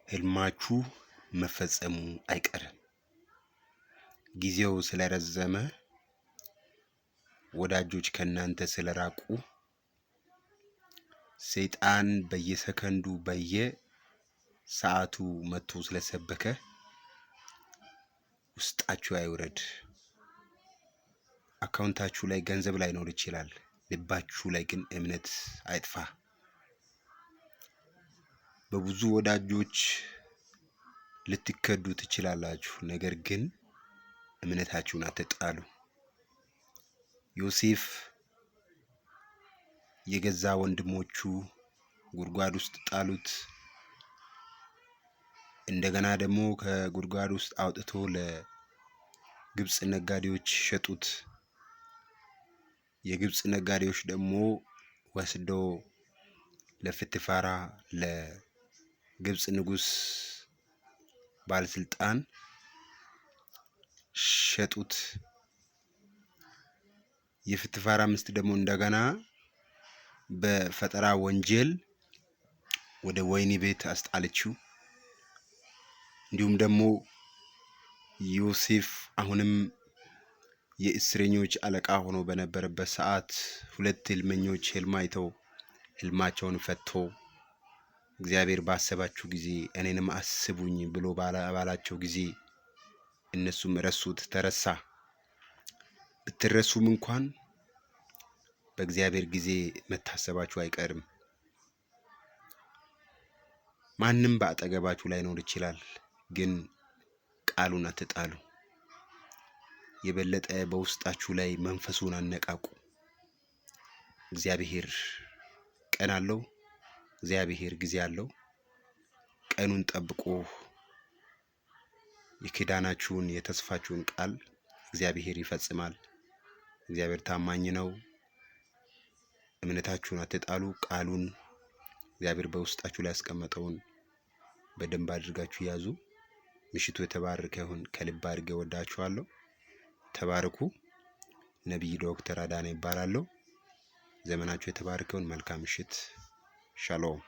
ህልማችሁ መፈጸሙ አይቀርም። ጊዜው ስለረዘመ ወዳጆች ከናንተ ስለራቁ ሰይጣን በየሰከንዱ በየሰዓቱ መጥቶ ስለሰበከ ውስጣችሁ አይውረድ። አካውንታችሁ ላይ ገንዘብ ላይኖር ይችላል፣ ልባችሁ ላይ ግን እምነት አይጥፋ። በብዙ ወዳጆች ልትከዱ ትችላላችሁ፣ ነገር ግን እምነታችሁን አትጣሉ። ዮሴፍ የገዛ ወንድሞቹ ጉድጓድ ውስጥ ጣሉት። እንደገና ደግሞ ከጉድጓድ ውስጥ አውጥቶ ለግብጽ ነጋዴዎች ሸጡት። የግብጽ ነጋዴዎች ደግሞ ወስዶ ለፍትፋራ ለግብጽ ንጉስ ባለስልጣን ሸጡት። የፍትፋራ ሚስት ደግሞ እንደገና በፈጠራ ወንጀል ወደ ወህኒ ቤት አስጣለችው። እንዲሁም ደግሞ ዮሴፍ አሁንም የእስረኞች አለቃ ሆኖ በነበረበት ሰዓት ሁለት ህልመኞች ህልም አይተው ህልማቸውን ፈቶ እግዚአብሔር ባሰባችሁ ጊዜ እኔንም አስቡኝ ብሎ ባላቸው ጊዜ እነሱም ረሱት፣ ተረሳ። ብትረሱም እንኳን በእግዚአብሔር ጊዜ መታሰባችሁ አይቀርም። ማንም በአጠገባችሁ ላይኖር ይችላል፣ ግን ቃሉን አትጣሉ። የበለጠ በውስጣችሁ ላይ መንፈሱን አነቃቁ። እግዚአብሔር ቀን አለው፣ እግዚአብሔር ጊዜ አለው። ቀኑን ጠብቆ የኪዳናችሁን የተስፋችሁን ቃል እግዚአብሔር ይፈጽማል። እግዚአብሔር ታማኝ ነው። እምነታችሁን አትጣሉ። ቃሉን እግዚአብሔር በውስጣችሁ ላይ ያስቀመጠውን በደንብ አድርጋችሁ ያዙ። ምሽቱ የተባረከ ይሁን። ከልብ አድርጌ ወዳችኋለሁ። ተባረኩ። ነብይ ዶክተር አዳነ ይባላለሁ። ዘመናችሁ የተባረከ ይሁን። መልካም ምሽት። ሻሎም